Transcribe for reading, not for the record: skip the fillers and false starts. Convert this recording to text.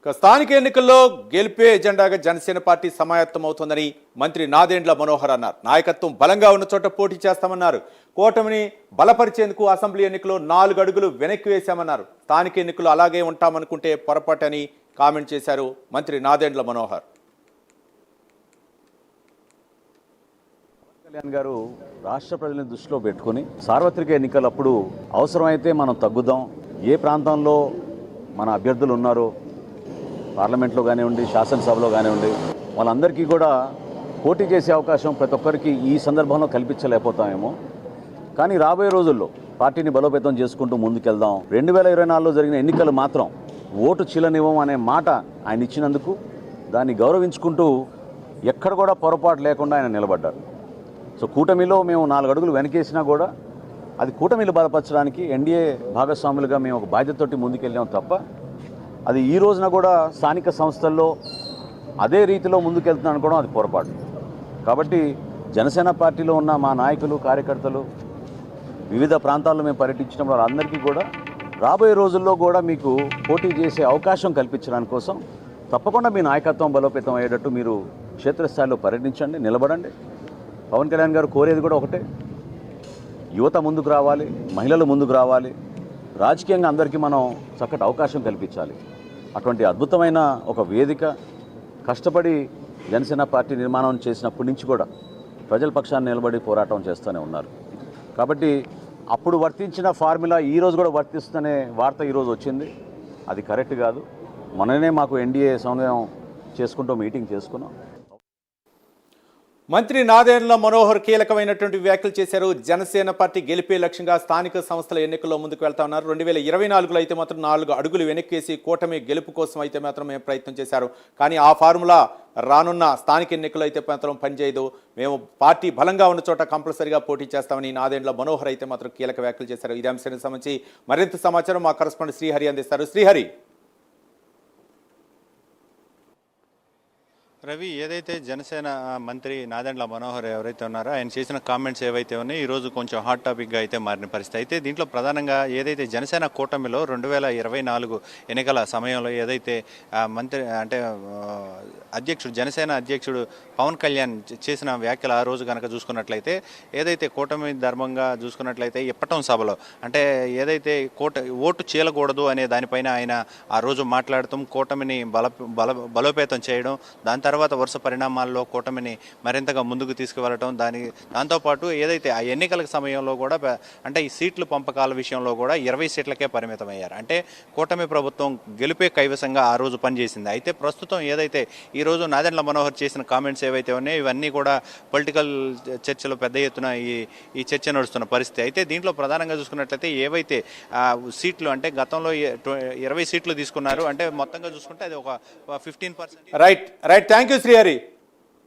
స్థానిక ఎన్నికల్లో గెలిపే ఎజెండాగా జనసేన పార్టీ సమాయత్తమవుతోందని మంత్రి నాదెండ్ల మనోహర్ అన్నారు. నాయకత్వం బలంగా ఉన్న చోట పోటీ చేస్తామన్నారు. కూటమిని బలపరిచేందుకు అసెంబ్లీ ఎన్నికల్లో 4 అడుగులు వెనక్కి వేశామన్నారు. స్థానిక ఎన్నికల్లో అలాగే ఉంటామనుకుంటే పొరపాటని కామెంట్ చేశారు మంత్రి నాదెండ్ల మనోహర్. కళ్యాణ్ గారు రాష్ట్ర ప్రజలను దృష్టిలో పెట్టుకుని సార్వత్రిక ఎన్నికలప్పుడు అవసరమైతే మనం తగ్గుదాం, ఏ ప్రాంతంలో మన అభ్యర్థులు ఉన్నారో పార్లమెంట్లో కానివ్వండి, శాసనసభలో కానివ్వండి, వాళ్ళందరికీ కూడా పోటీ చేసే అవకాశం ప్రతి ఒక్కరికి ఈ సందర్భంలో కల్పించలేకపోతామేమో. కానీ రాబోయే రోజుల్లో పార్టీని బలోపేతం చేసుకుంటూ ముందుకెళ్దాం. 2024లో జరిగిన ఎన్నికలు మాత్రం ఓటు చీలనివ్వం అనే మాట ఆయన ఇచ్చినందుకు దాన్ని గౌరవించుకుంటూ ఎక్కడ కూడా పొరపాటు లేకుండా ఆయన నిలబడ్డారు. సో కూటమిలో మేము 4 అడుగులు వెనకేసినా కూడా అది కూటమిలు బలపరచడానికి ఎన్డీఏ భాగస్వాములుగా మేము ఒక బాధ్యతతోటి ముందుకెళ్ళాం తప్ప అది ఈ రోజున కూడా స్థానిక సంస్థల్లో అదే రీతిలో ముందుకెళ్తున్నాను అనుకోవడం అది పొరపాటు. కాబట్టి జనసేన పార్టీలో ఉన్న మా నాయకులు, కార్యకర్తలు వివిధ ప్రాంతాల్లో మేము పర్యటించడం వాళ్ళందరికీ కూడా రాబోయే రోజుల్లో కూడా మీకు పోటీ చేసే అవకాశం కల్పించడానికి కోసం తప్పకుండా మీ నాయకత్వం బలోపేతం అయ్యేటట్టు మీరు క్షేత్రస్థాయిలో పర్యటించండి, నిలబడండి. పవన్ కళ్యాణ్ గారు కోరేది కూడా ఒకటే, యువత ముందుకు రావాలి, మహిళలు ముందుకు రావాలి, రాజకీయంగా అందరికీ మనం చక్కటి అవకాశం కల్పించాలి. అటువంటి అద్భుతమైన ఒక వేదిక కష్టపడి జనసేన పార్టీ నిర్మాణం చేసినప్పటి నుంచి కూడా ప్రజల పక్షాన్ని నిలబడి పోరాటం చేస్తూనే ఉన్నారు. కాబట్టి అప్పుడు వర్తించిన ఫార్ములా ఈరోజు కూడా వర్తిస్తుందనే వార్త ఈరోజు వచ్చింది. అది కరెక్ట్ కాదు. మొన్ననే మాకు ఎన్డీఏ సమన్వయం చేసుకుంటూ మీటింగ్ చేసుకున్నాం. మంత్రి నాదెండ్ల మనోహర్ కీలకమైనటువంటి వ్యాఖ్యలు చేశారు. జనసేన పార్టీ గెలిపే లక్ష్యంగా స్థానిక సంస్థల ఎన్నికల్లో ముందుకు వెళ్తా ఉన్నారు. 2024లో అయితే మాత్రం 4 అడుగులు వెనక్కేసి కూటమి గెలుపు కోసం అయితే మాత్రం మేము ప్రయత్నం చేశారు. కానీ ఆ ఫార్ములా రానున్న స్థానిక ఎన్నికల్లో అయితే మాత్రం పనిచేయదు. మేము పార్టీ బలంగా ఉన్న చోట కంపల్సరీగా పోటీ చేస్తామని నాదెండ్ల మనోహర్ అయితే మాత్రం కీలక వ్యాఖ్యలు చేశారు. ఇదే అంశానికి సంబంధించి మరింత సమాచారం మా కరెస్పాండెంట్ శ్రీహరి అందిస్తారు. శ్రీహరి. రవి, ఏదైతే జనసేన మంత్రి నాదెండ్ల మనోహర్ ఎవరైతే ఉన్నారో ఆయన చేసిన కామెంట్స్ ఏవైతే ఉన్నాయో ఈరోజు కొంచెం హాట్ టాపిక్గా అయితే మారిన పరిస్థితి. అయితే దీంట్లో ప్రధానంగా ఏదైతే జనసేన కూటమిలో 2024 ఎన్నికల సమయంలో ఏదైతే మంత్రి అంటే జనసేన అధ్యక్షుడు పవన్ కళ్యాణ్ చేసిన వ్యాఖ్యలు ఆ రోజు కనుక చూసుకున్నట్లయితే ఏదైతే కూటమి ధర్మంగా చూసుకున్నట్లయితే ఇప్పటం సభలో అంటే ఏదైతే ఓటు చీలకూడదు అనే దానిపైన ఆయన ఆ రోజు మాట్లాడుతూ కూటమిని బలోపేతం చేయడం, దాని తర్వాత వరుస పరిణామాల్లో కూటమిని మరింతగా ముందుకు తీసుకువెళ్ళటం, దాంతోపాటు ఏదైతే ఆ ఎన్నికల సమయంలో కూడా అంటే ఈ సీట్ల పంపకాల విషయంలో కూడా 20 సీట్లకే పరిమితమయ్యారు. అంటే కూటమి ప్రభుత్వం గెలిపే కైవసంగా ఆ రోజు పనిచేసింది. అయితే ప్రస్తుతం ఏదైతే ఈరోజు నాదెండ్ల మనోహర్ చేసిన కామెంట్స్ ఏవైతే ఉన్నాయో ఇవన్నీ కూడా పొలిటికల్ చర్చలో పెద్ద ఎత్తున ఈ చర్చ నడుస్తున్న పరిస్థితి. అయితే దీంట్లో ప్రధానంగా చూసుకున్నట్లయితే ఏవైతే సీట్లు అంటే గతంలో 20 సీట్లు తీసుకున్నారు, అంటే మొత్తంగా చూసుకుంటే అది ఒక 15%. రైట్. Thank you Srihari.